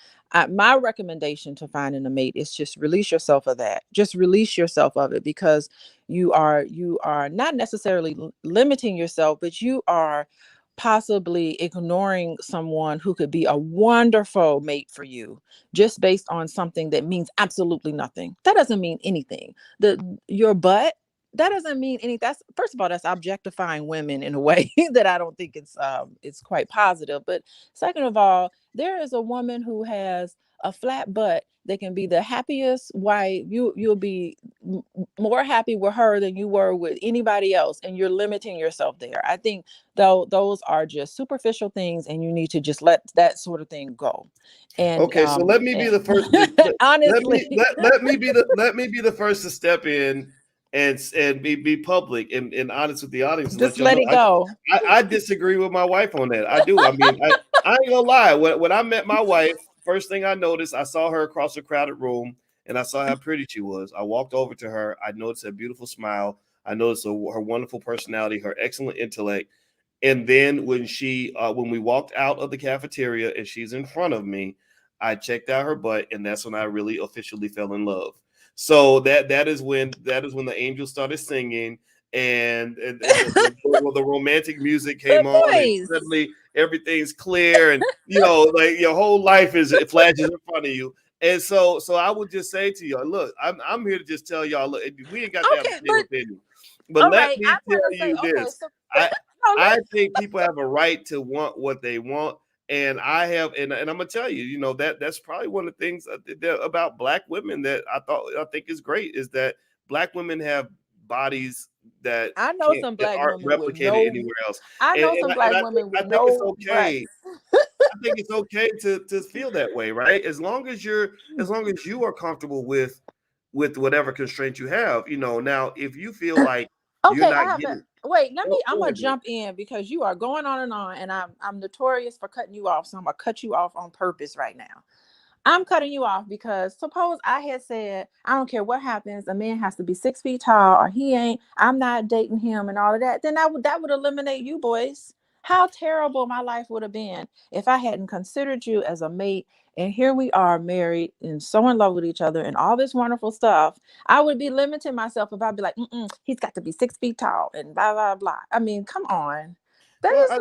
My recommendation to finding a mate is just release yourself of that. Just release yourself of it, because you are not necessarily limiting yourself, but you are possibly ignoring someone who could be a wonderful mate for you just based on something that means absolutely nothing. That doesn't mean anything. Your butt, that doesn't mean anything. That's, first of all, that's objectifying women in a way that I don't think it's quite positive. But second of all, there is a woman who has a flat butt that can be the happiest wife. You'll be more happy with her than you were with anybody else, and you're limiting yourself there. I think, though, those are just superficial things, and you need to just let that sort of thing go. And Okay, so let me be the first. honestly, Let me be the first to step in and be public and honest with the audience and let just y'all let know it go. I disagree with my wife on that. I do. I mean, I ain't gonna lie. When I met my wife, first thing I noticed, I saw her across a crowded room and I saw how pretty she was. I walked over to her. I noticed her beautiful smile. I noticed her wonderful personality, her excellent intellect. And then when we walked out of the cafeteria and she's in front of me, I checked out her butt, and that's when I really officially fell in love. So that is when the angels started singing, and the romantic music But came on, and boys, suddenly everything's clear, and you know, like your whole life it flashes in front of you. And so I would just say to y'all, look, I'm here to just tell y'all, look, we ain't got to have the okay, same but opinion, but all let right, me I'm tell gonna say, you okay, this. so I no, I think people have a right to want what they want, and and I'm gonna tell you, you know, that's probably one of the things about black women that I think is great is that black women have bodies that I know some that black aren't women with replicated no. anywhere else. I know some black And women I with think it's no okay. breasts. I think it's okay to feel that way, right? As long as you are comfortable with whatever constraint you have, Now, if you feel like you're Okay, I not have a getting, wait. I'm go gonna ahead, babe. jump in because you are going on, and I'm notorious for cutting you off. So I'm gonna cut you off on purpose right now. I'm cutting you off because suppose I had said, I don't care what happens, a man has to be 6 feet tall, or he ain't, I'm not dating him and all of that. Then that would eliminate you, boys. How terrible my life would have been if I hadn't considered you as a mate. And here we are married and so in love with each other and all this wonderful stuff. I would be limiting myself if I'd be like, he's got to be 6 feet tall and blah, blah, blah. I mean, come on. Well, That is I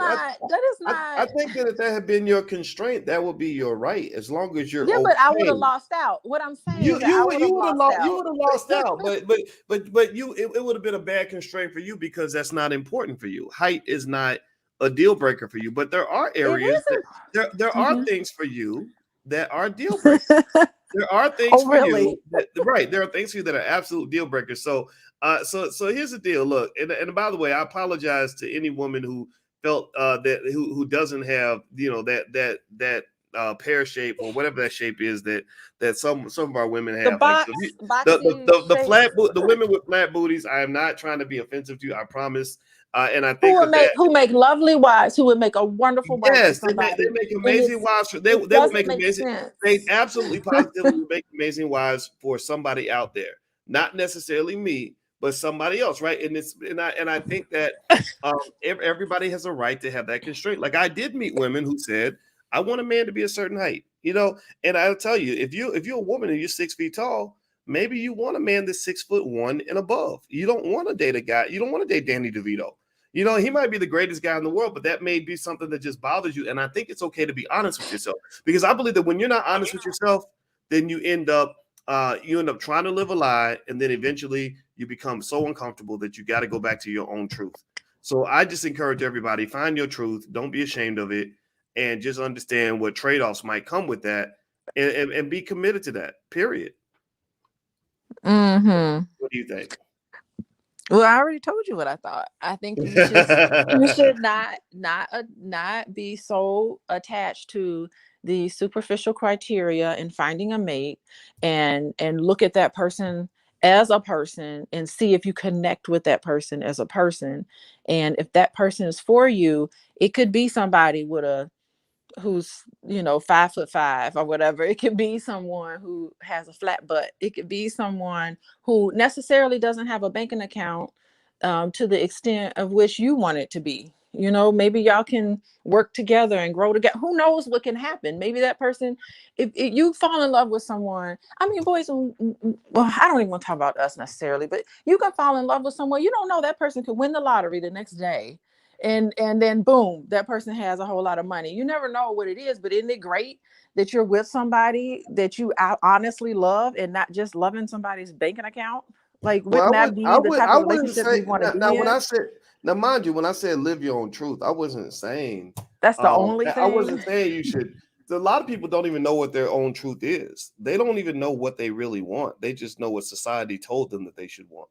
not. think that if that had been your constraint, that would be your right, as long as you're Yeah, but I would okay. have lost out. What I'm saying You is that I you would have you would have lost lost out. out, but it would have been a bad constraint for you because that's not important for you. Height is not a deal breaker for you, but there are It areas that there are isn't. things for you that are deal breakers. There are things Oh, for really? you that right. There are things for you that are absolute deal breakers. So here's the deal. Look, and by the way, I apologize to any woman who felt that who doesn't have that pear shape or whatever that shape is that some of our women The have. Like so boxy the shape. the women with flat booties. I am not trying to be offensive to you. I promise. And I Who think would make that who make lovely wives? Who would make a wonderful wife for yes, they somebody? make And amazing wives. it They would doesn't make make amazing. They sense. absolutely positively would make amazing wives for somebody out there. Not necessarily me, but somebody else, right? And I think that everybody has a right to have that constraint. Like I did meet women who said, "I want a man to be a certain height," And I'll tell you, if you're a woman and you're 6 feet tall, maybe you want a man that's 6'1" and above. You don't want to date a guy. You don't want to date Danny DeVito. He might be the greatest guy in the world, but that may be something that just bothers you. And I think it's okay to be honest with yourself because I believe that when you're not honest with yourself, then you end up trying to live a lie, and then eventually you become so uncomfortable that you got to go back to your own truth. So I just encourage everybody, find your truth, don't be ashamed of it, and just understand what trade-offs might come with that, and be committed to that. Period. Mm-hmm. What do you think? Well, I already told you what I thought. I think you should not be so attached to the superficial criteria in finding a mate, and look at that person as a person and see if you connect with that person as a person. And if that person is for you, it could be somebody with a who's 5'5" or whatever. It could be someone who has a flat butt. It could be someone who necessarily doesn't have a banking account, to the extent of which you want it to be. Maybe y'all can work together and grow together. Who knows what can happen? Maybe that person, if you fall in love with someone, I mean, boys, well, I don't even want to talk about us necessarily, but you can fall in love with someone. You don't know, that person could win the lottery the next day, and then boom, that person has a whole lot of money. You never know what it is. But isn't it great that you're with somebody that you honestly love and not just loving somebody's banking account? Like, Well, wouldn't that be the type I of wouldn't relationship say you want to now. be When in? I said now, mind you, when I said live your own truth, I wasn't saying That's the only I wasn't thing. saying you should. A lot of people don't even know what their own truth is. They don't even know what they really want. They just know what society told them that they should want.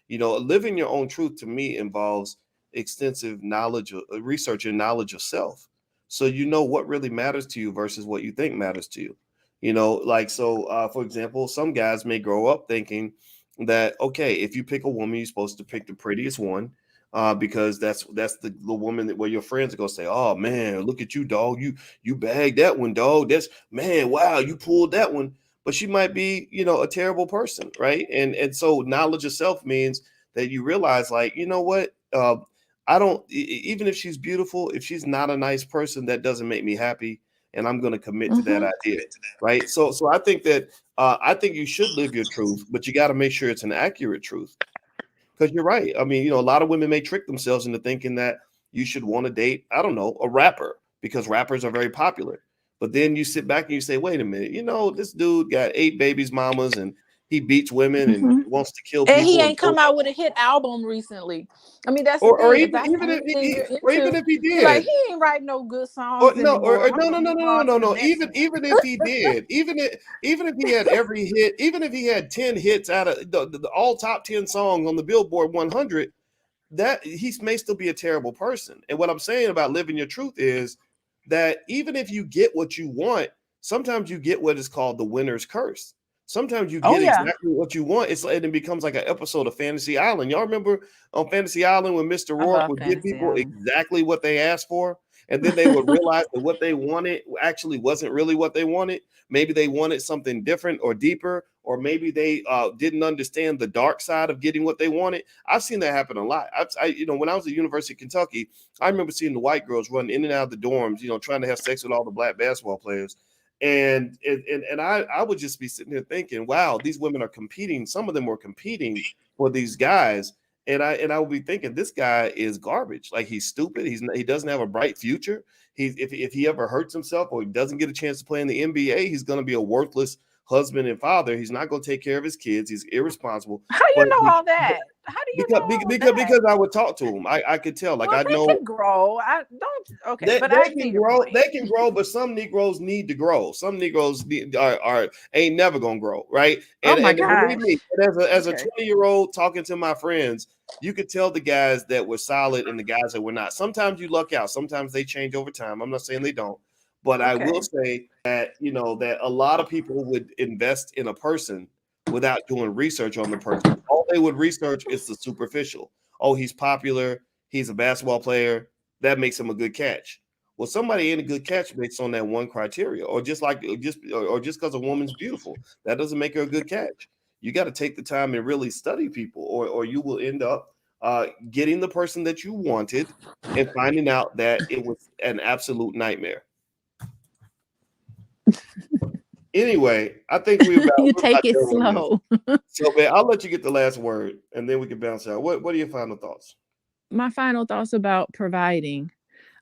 Living your own truth to me involves extensive knowledge, research, and knowledge of self. So you know what really matters to you versus what you think matters to you. For example, some guys may grow up thinking that okay, if you pick a woman, you're supposed to pick the prettiest one, because that's the woman where your friends are gonna say, "Oh man, look at you, dog! You bagged that one, dog. That's man, wow, you pulled that one." But she might be, a terrible person, right? And so knowledge of self means that you realize, like, you know what, I don't even if she's beautiful, if she's not a nice person, that doesn't make me happy, and I'm gonna commit to that Mm-hmm. idea, right? So I think that I think you should live your truth, but you got to make sure it's an accurate truth. Because you're right. I mean, a lot of women may trick themselves into thinking that you should want to date, I don't know, a rapper because rappers are very popular. But then you sit back and you say, wait a minute, this dude got 8 babies, mamas, and he beats women and Mhm. wants to kill And he people. ain't come out with a hit album recently. I mean, that's the Or thing. If even that's the even only if thing you're or even into, if he you're like, did. he ain't writing no good Or songs no, anymore. or I'm no, no, gonna no, move no, no, on no, to the no. next Even one. if he did, even if he had every hit, even if he had 10 hits out of the all top 10 songs on the Billboard 100, that he may still be a terrible person. And what I'm saying about living your truth is that even if you get what you want, sometimes you get what is called the winner's curse. Sometimes you Oh get yeah, exactly what you want. It's like it becomes like an episode of Fantasy Island. Y'all remember on Fantasy Island when Mr. I Rourke love would give Fantasy people Island. exactly what they asked for, and then they would realize that what they wanted actually wasn't really what they wanted. Maybe they wanted something different or deeper, or maybe they didn't understand the dark side of getting what they wanted. I've seen that happen a lot. When I was at University of Kentucky, I remember seeing the white girls run in and out of the dorms, trying to have sex with all the black basketball players. And I would just be sitting there thinking, wow, these women are competing. Some of them were competing for these guys. And I would be thinking, this guy is garbage. Like, he's stupid. He doesn't have a bright future. If he ever hurts himself or he doesn't get a chance to play in the NBA, he's going to be a worthless husband and father. He's not going to take care of his kids. He's irresponsible. How you But know all that? How do you know all of that? because I would talk to him, I could tell. Like, Well, I they know can grow. I don't. Okay, they, but they I can see your grow. point. They can grow, but some Negroes need to grow. Some Negroes are ain't never gonna grow, right? Oh my And believe gosh. me, as a Okay. 20-year-old talking to my friends, you could tell the guys that were solid and the guys that were not. Sometimes you luck out. Sometimes they change over time. I'm not saying they don't, but I will Okay. say that that a lot of people would invest in a person without doing research on the person. All they would research is the superficial. Oh, he's popular. He's a basketball player. That makes him a good catch. Well, somebody ain't a good catch based on that one criteria, or just because a woman's beautiful, that doesn't make her a good catch. You got to take the time and really study people, or you will end up getting the person that you wanted and finding out that it was an absolute nightmare. Anyway, I think You we're about take it done on this. slow. So, man, I'll let you get the last word, and then we can bounce out. What are your final thoughts? My final thoughts about providing.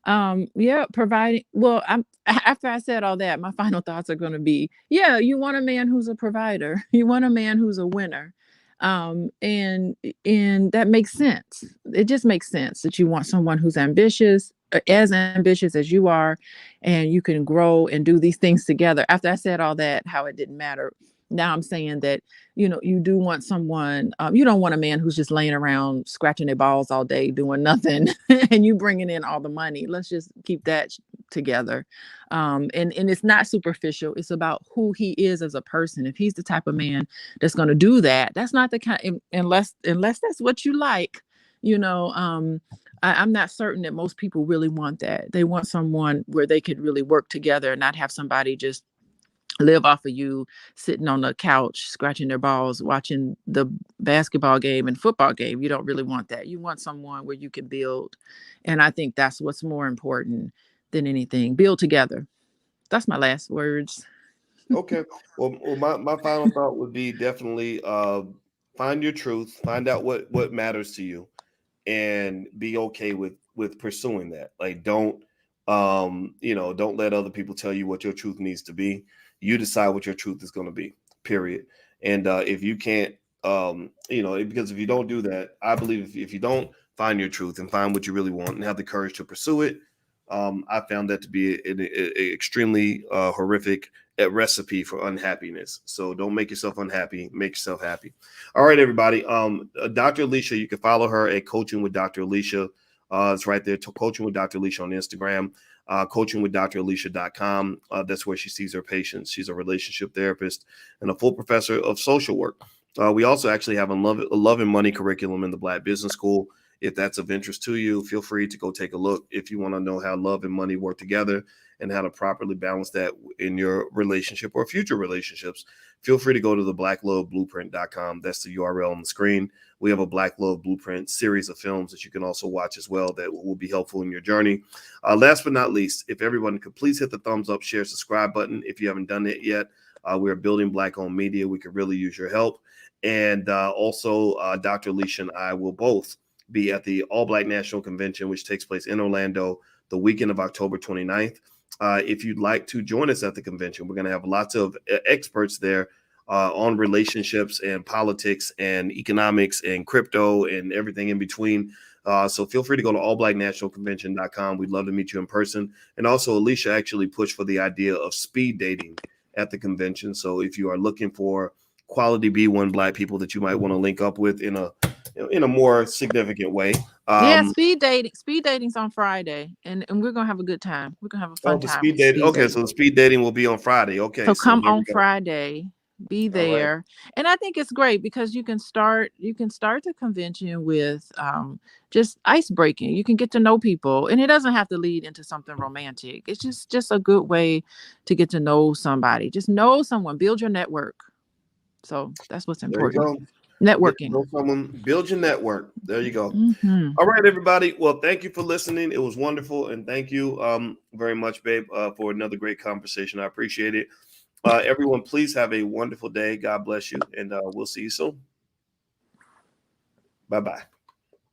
Yeah, providing. Well, after I said all that, my final thoughts are going to be, yeah, you want a man who's a provider. You want a man who's a winner. And that makes sense. It just makes sense that you want someone who's ambitious, as ambitious as you are, and you can grow and do these things together. After I said all that, how it didn't matter. Now I'm saying that, you do want someone, you don't want a man who's just laying around scratching their balls all day doing nothing and you bringing in all the money. Let's just keep that together. And it's not superficial. It's about who he is as a person. If he's the type of man that's going to do that, that's not the kind, unless that's what you like, I'm not certain that most people really want that. They want someone where they could really work together and not have somebody just live off of you sitting on the couch scratching their balls watching the basketball game and football game. You don't really want that. You want someone where you can build, and I think that's what's more important than anything. Build together. That's my last words. Okay. Well, my final thought would be definitely find your truth, find out what matters to you, and be okay with pursuing that. Like, don't let other people tell you what your truth needs to be. You decide what your truth is going to be. Period. And if you can't, because if you don't do that, I believe if you don't find your truth and find what you really want and have the courage to pursue it, I found that to be an extremely horrific recipe for unhappiness. So don't make yourself unhappy. Make yourself happy. All right, everybody. Dr. Alicia, you can follow her at Coaching with Dr. Alicia. It's right there. Coaching with Dr. Alicia on Instagram. Coachingwithdralicia.com. That's where she sees her patients. She's a relationship therapist and a full professor of social work. We also actually have a love and money curriculum in the Black Business School. If that's of interest to you, feel free to go take a look. If you want to know how love and money work together and how to properly balance that in your relationship or future relationships, feel free to go to the blackloveblueprint.com. That's the URL on the screen. We have a Black Love Blueprint series of films that you can also watch as well that will be helpful in your journey. Last but not least, if everyone could please hit the thumbs up, share, subscribe button if you haven't done it yet. We're building Black-owned media. We could really use your help. And also, Dr. Alicia and I will both be at the All Black National Convention, which takes place in Orlando the weekend of October 29th. If you'd like to join us at the convention, we're going to have lots of experts there on relationships and politics and economics and crypto and everything in between. So feel free to go to allblacknationalconvention.com. We'd love to meet you in person. And also, Alicia actually pushed for the idea of speed dating at the convention. So if you are looking for quality B1 Black people that you might want to link up with in a more significant way. Yeah, speed dating. Speed dating's on Friday, and we're gonna have a good time. We're gonna have a fun time. Speed dating. Okay, so the speed dating will be on Friday. Okay, so come on Friday, be there. Right. And I think it's great because you can start the convention with just ice breaking. You can get to know people, and it doesn't have to lead into something romantic. It's just a good way to get to know somebody. Just know someone, build your network. So that's what's important. There you go. Networking. Know someone, build your network. There you go. All right, everybody. Well, thank you for listening. It was wonderful, and thank you very much, babe, for another great conversation. I appreciate it. Everyone, please have a wonderful day. God bless you, and we'll see you soon. Bye-bye.